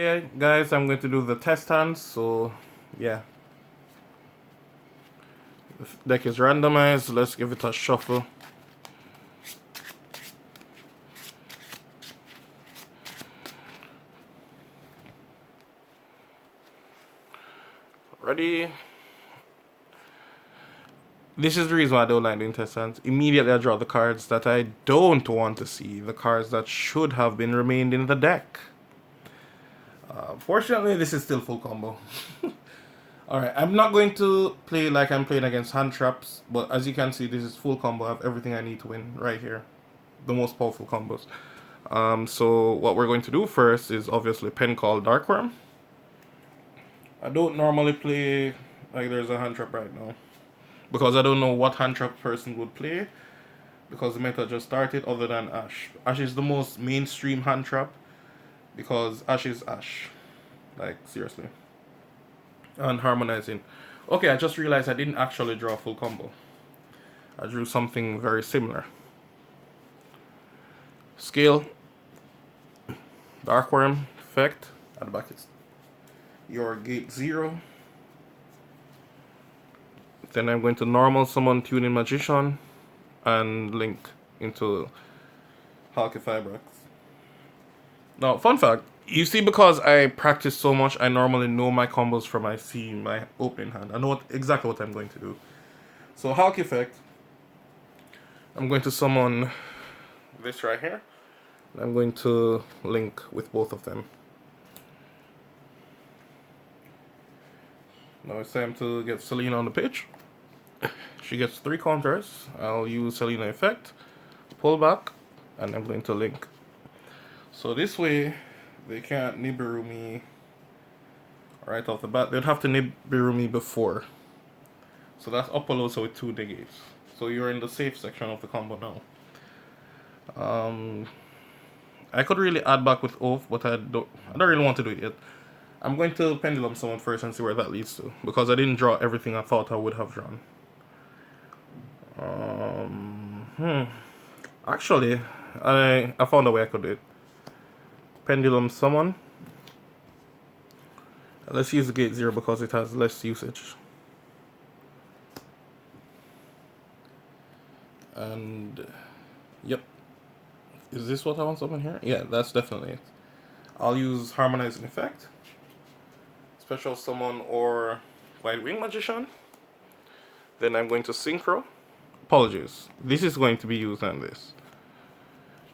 Yeah, guys, I'm going to do the test hands, so yeah. The deck is randomized, let's give it a shuffle. Ready? This is the reason why I don't like doing test hands. Immediately I draw the cards that I don't want to see, the cards that should have been remained in the deck. Fortunately, this is still full combo. Alright, I'm not going to play like I'm playing against hand traps, but as you can see, this is full combo. I have everything I need to win right here. The most powerful combos. So what we're going to do first is obviously Pen Call Darkworm. I don't normally play like there's a hand trap right now, because I don't know what hand trap person would play, because the meta just started other than Ash. Ash is the most mainstream hand trap, because Ash is Ash. Like, seriously. And harmonizing. Okay, I just realized I didn't actually draw a full combo. I drew something very similar. Scale. Darkworm effect. At the back it's your gate 0. Then I'm going to normal summon Tuning Magician and link into Halky Fibrax. Now, fun fact, you see, because I practice so much, I normally know my combos from I see my opening hand. I know exactly what I'm going to do. So Halky effect, I'm going to summon this right here. I'm going to link with both of them. Now it's time to get Selena on the pitch. She gets 3 counters. I'll use Selena effect, pull back, and I'm going to link. So this way, they can't Nibiru me right off the bat. They'd have to Nibiru me before. So that's Upalosa with 2 negates. So you're in the safe section of the combo now. I could really add back with Oath, but I don't really want to do it yet. I'm going to Pendulum someone first and see where that leads to, because I didn't draw everything I thought I would have drawn. Actually, I found a way I could do it. Pendulum summon. Let's use the gate 0 because it has less usage. And yep. Is this what I want to summon here? Yeah, that's definitely it. I'll use Harmonizing Effect, Special Summon, or White Wing Magician. Then I'm going to Synchro. Apologies. This is going to be used on this.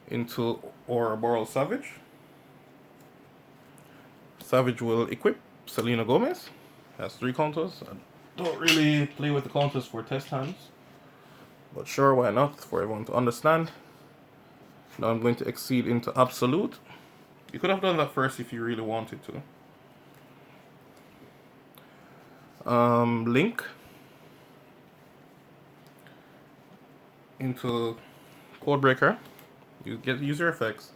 Into Ouroboros Savage. Savage will equip Selena Gomez. Has 3 counters. I don't really play with the counters for test hands, but sure, why not, for everyone to understand. Now I'm going to exceed into Absolute. You could have done that first if you really wanted to. Link into Codebreaker. You get user effects.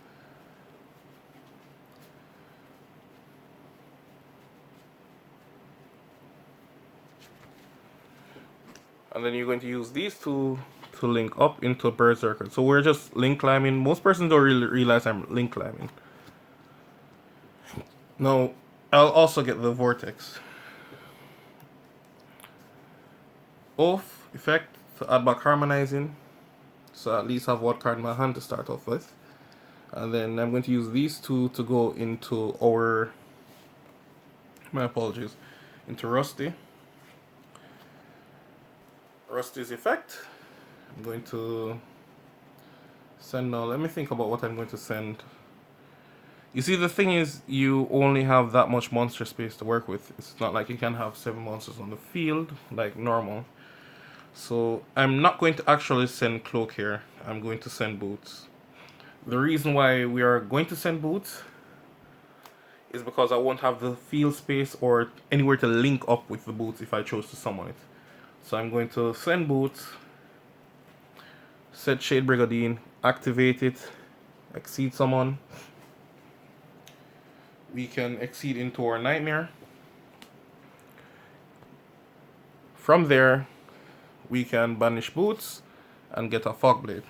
And then you're going to use these two to link up into Berserker. So we're just link climbing. Most persons don't really realize I'm link climbing. Now, I'll also get the Vortex. Oath effect to add back Harmonizing. So at least have one card in my hand to start off with. And then I'm going to use these 2 to go into our... My apologies. Into Rusty. Rusty's effect. I'm going to send now. Let me think about what I'm going to send. You see, the thing is, you only have that much monster space to work with. It's not like you can have 7 monsters on the field like normal. So I'm not going to actually send Cloak here. I'm going to send Boots. The reason why we are going to send Boots is because I won't have the field space or anywhere to link up with the Boots if I chose to summon it. So I'm going to send Boots, set Shade Brigandine, activate it, exceed summon. We can exceed into our Nightmare. From there, we can banish Boots and get a Fogblade.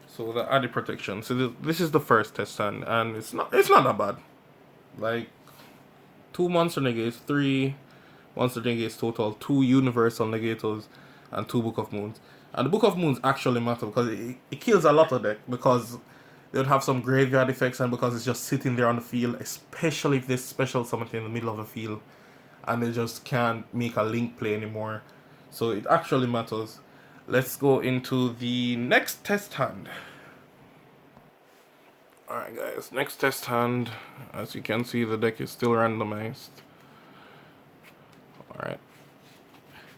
So the added protection. So this is the first test hand, and it's not that bad. Like 2 monster negates, 3 monster negates total, 2 universal negators, and 2 Book of Moons. And the Book of Moons actually matter because it kills a lot of deck because they would have some graveyard effects and because it's just sitting there on the field, especially if they special something in the middle of the field and they just can't make a link play anymore. So it actually matters. Let's go into the next test hand. Alright guys, next test hand. As you can see, the deck is still randomized. Alright.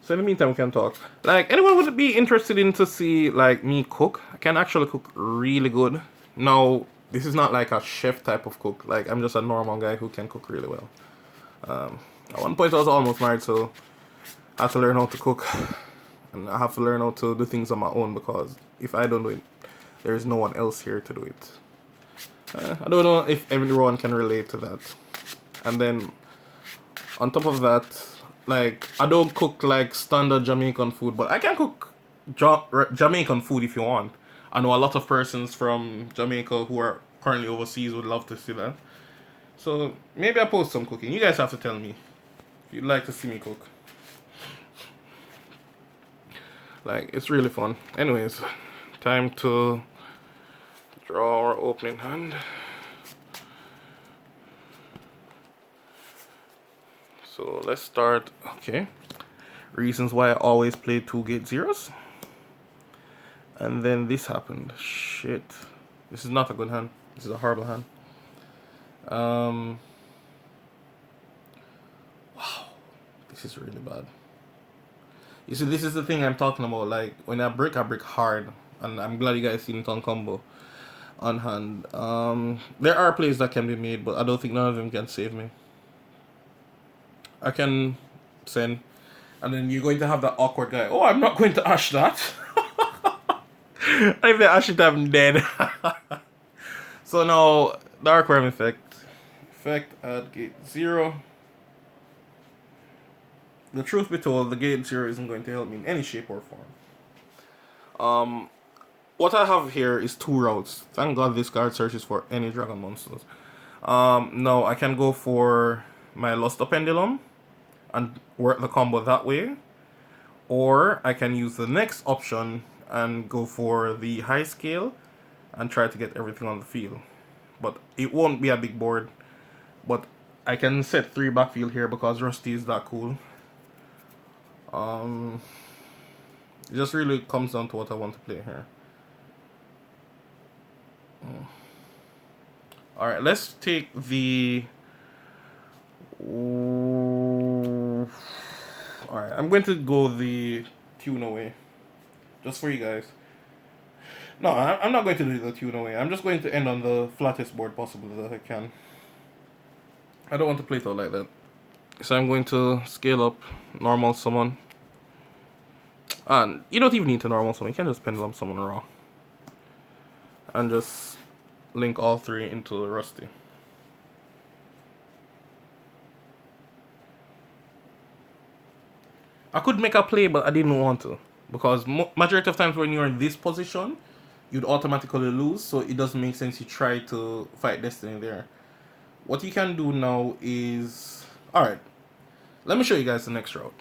So in the meantime, we can talk. Like, anyone would be interested in to see, like, me cook? I can actually cook really good. Now, this is not like a chef type of cook. Like, I'm just a normal guy who can cook really well. At one point, I was almost married, so I have to learn how to cook. And I have to learn how to do things on my own because if I don't do it, there's no one else here to do it. I don't know if everyone can relate to that. And then, on top of that, like, I don't cook like standard Jamaican food, but I can cook Jamaican food if you want. I know a lot of persons from Jamaica who are currently overseas would love to see that. So maybe I post some cooking. You guys have to tell me if you'd like to see me cook. Like, it's really fun. Anyways, time to draw our opening hand. So let's start. Okay. Reasons why I always play 2 gate 0s. And then this happened. Shit. This is not a good hand. This is a horrible hand. Wow. This is really bad. You see, this is the thing I'm talking about. Like, when I break hard. And I'm glad you guys seen it on combo. On hand. There are plays that can be made, but I don't think none of them can save me. I can send. And then you're going to have that awkward guy. Oh, I'm not going to ash that. If they ash it, I'm dead. So now, Dark Worm effect. Effect at gate 0. The truth be told, the gate 0 isn't going to help me in any shape or form. What I have here is 2 routes. Thank God this card searches for any dragon monsters. Now I can go for my Luster Pendulum and work the combo that way. Or I can use the next option and go for the high scale and try to get everything on the field. But it won't be a big board. But I can set 3 backfield here because Rusty is that cool. It just really comes down to what I want to play here. Alright, let's take the... Alright, I'm going to go the tune away. Just for you guys. No, I'm not going to do the tune away. I'm just going to end on the flattest board possible that I can. I don't want to play it out like that. So I'm going to scale up, normal summon. And you don't even need to normal summon. You can just pendulum summon raw. And just link all 3 into Rusty. I could make a play, but I didn't want to. Because majority of times when you're in this position, you'd automatically lose. So it doesn't make sense you try to fight Destiny there. What you can do now is... Alright. Let me show you guys the next route.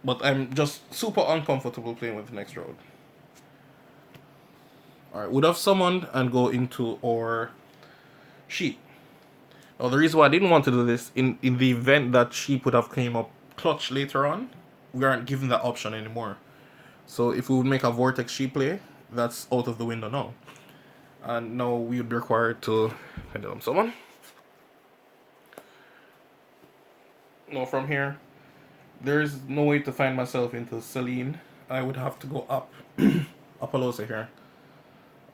But I'm just super uncomfortable playing with the next route. Alright, would have summoned and go into our sheep. Now the reason why I didn't want to do this, in the event that sheep would have came up clutch later on, we aren't given that option anymore. So if we would make a Vortex sheep play, that's out of the window now. And now we would be required to pendulum summon. Now from here, there's no way to find myself into Celine. I would have to go up. Apollosa here.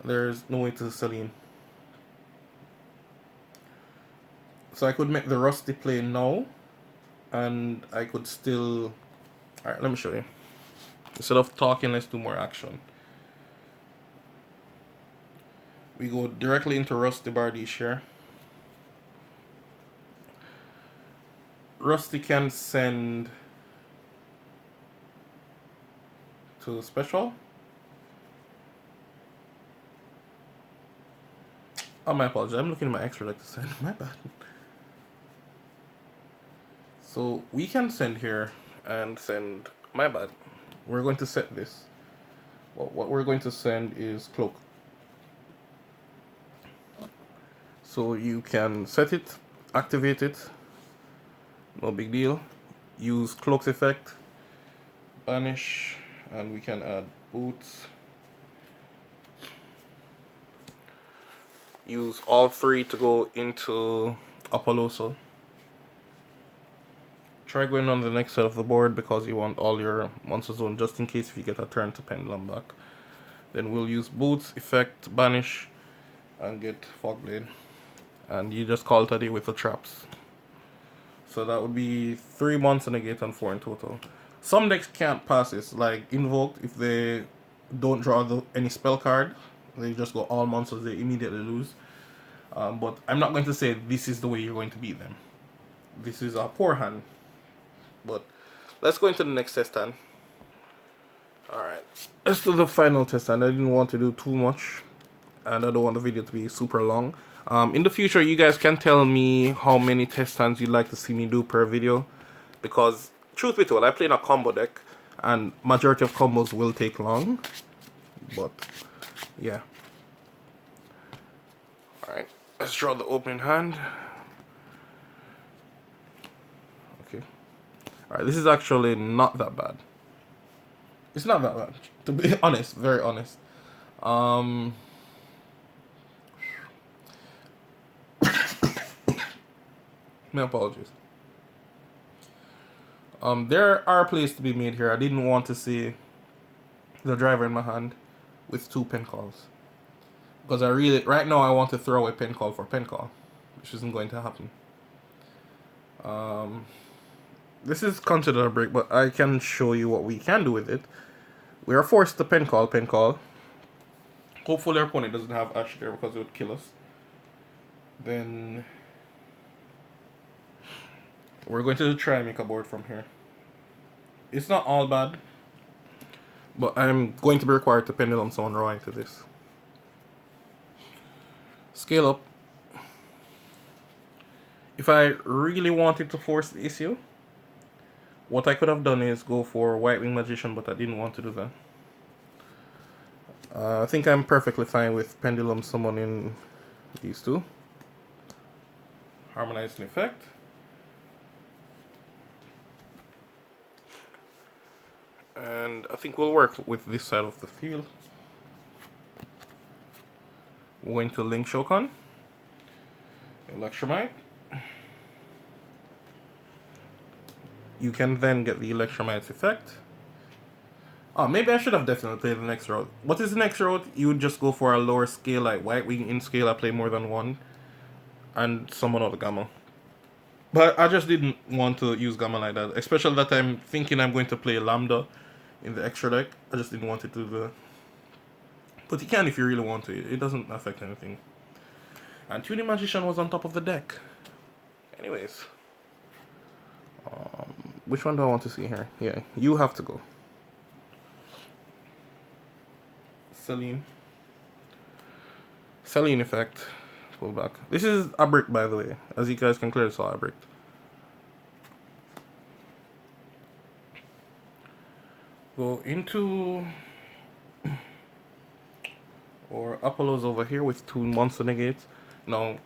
There's no way to Celine. So I could make the Rusty play now. And I could still... Alright, let me show you. Instead of talking, let's do more action. We go directly into Rusty Bardiche here. Rusty can send to special. Oh, my apologies. I'm looking at my extra deck to send. My bad. So we can send here and send. My bad. We're going to set this. Well, what we're going to send is cloak. So you can set it, activate it. No big deal. Use cloak's effect, banish, and we can add boots. Use all three to go into Apolloso. Try going on the next side of the board because you want all your monster zone just in case if you get a turn to Pendulum back. Then we'll use boots, effect, banish, and get Fogblade. And you just call it a day with the traps. So that would be 3 months and a gate and 4 in total. Some decks can't pass this, like Invoked, if they don't draw any spell card, they just go all monsters, they immediately lose. But I'm not going to say this is the way you're going to beat them. This is a poor hand. But let's go into the next test hand. Alright, let's do the final test hand. I didn't want to do too much, and I don't want the video to be super long. In the future, you guys can tell me how many test hands you'd like to see me do per video, because truth be told, I play in a combo deck, and majority of combos will take long. But yeah. Alright, let's draw the opening hand. Okay. Alright, this is actually not that bad. It's not that bad, to be honest, very honest. My apologies. There are plays to be made here. I didn't want to see the driver in my hand with 2 pen calls. Because right now I want to throw away pen call for pen call, which isn't going to happen. This is considered a break, but I can show you what we can do with it. We are forced to pen call. Hopefully our opponent doesn't have Ash there because it would kill us. Then we're going to try and make a board from here. It's not all bad, but I'm going to be required to Pendulum someone raw into this. Scale up. If I really wanted to force the issue, what I could have done is go for White Wing Magician, but I didn't want to do that. I think I'm perfectly fine with Pendulum summoning these two. Harmonizing effect. And I think we'll work with this side of the field. We're going to Link Shokan. Electromite. You can then get the Electromite's effect. Oh, maybe I should have definitely played the next route. What is the next route? You would just go for a lower scale, like White Wing in scale. I play more than one. And summon out the Gamma. But I just didn't want to use Gamma like that. Especially that I'm thinking I'm going to play Lambda in the extra deck. I just didn't want to do the... But you can if you really want to. It doesn't affect anything. And Tuning Magician was on top of the deck. Anyways. Which one do I want to see here? Yeah, you have to go. Celine effect. Pull back. This is a brick, by the way. As you guys can clearly saw, a brick. Go into... Or Apollo's over here with 2 monster negates. Now,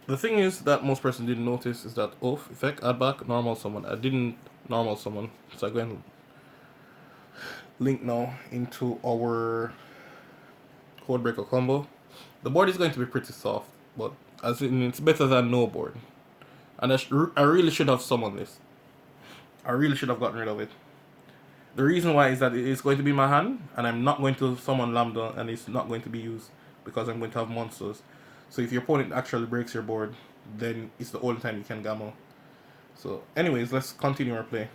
the thing is that most person didn't notice is that Oath effect, add back, normal summon. I didn't normal summon, so I'm going to link now into our Codebreaker combo. The board is going to be pretty soft, but as in it's better than no board. And I really should have summoned this. I really should have gotten rid of it. The reason why is that it is going to be my hand, and I'm not going to summon Lambda, and it's not going to be used because I'm going to have monsters. So if your opponent actually breaks your board, then it's the only time you can Gamma. So anyways, let's continue our play.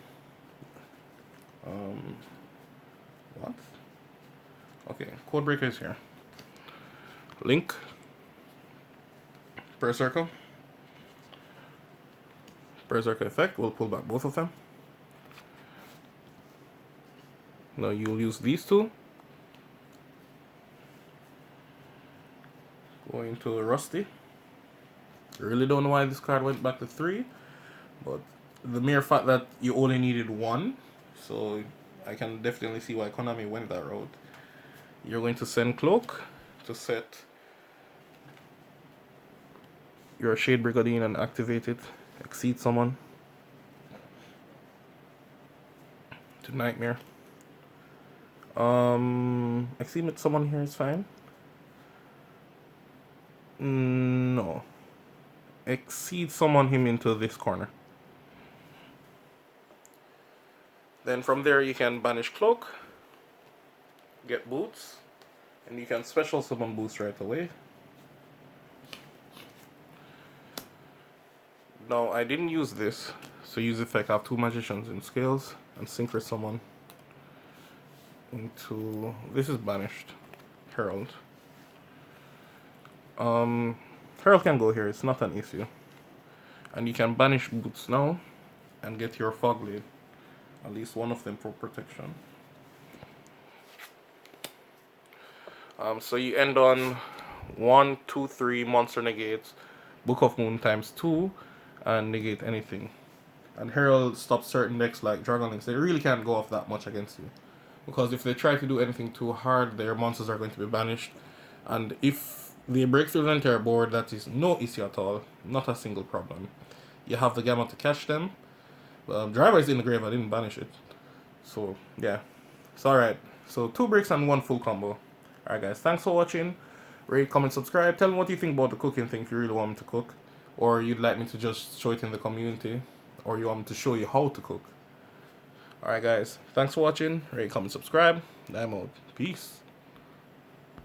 What? Okay, Codebreaker is here. Link. Berserker. Berserker effect, we'll pull back both of them. Now you'll use these two. Going to Rusty. Really don't know why this card went back to 3, but the mere fact that you only needed 1, so I can definitely see why Konami went that route. You're going to send Cloak to set your Shade Brigandine and activate it. Exceed someone to Nightmare. Exceed someone here is fine. No. Exceed someone him into this corner. Then from there you can banish Cloak, get Boots, and you can special summon Boots right away. Now I didn't use this, so use effect. I have 2 Magicians in Scales and Synchro Summon into, this is banished, Herald. Herald can go here, it's not an issue. And you can banish Boots now and get your Fog Blade, at least one of them for protection. So you end on 1, 2, 3 monster negates, Book of Moon times 2, and negate anything. And Herald stops certain decks like Dragon Links. They really can't go off that much against you, because if they try to do anything too hard, their monsters are going to be banished. And if they break through the entire board, that is no issue at all, not a single problem. You have the Gamma to catch them. Driver is in the grave, I didn't banish it. So yeah, it's alright. So 2 breaks and 1 full combo. Alright guys, thanks for watching. Rate, comment, subscribe. Tell me what you think about the cooking thing if you really want me to cook. Or you'd like me to just show it in the community. Or you want me to show you how to cook. Alright guys, thanks for watching. Rate, comment, subscribe. I'm out. Peace.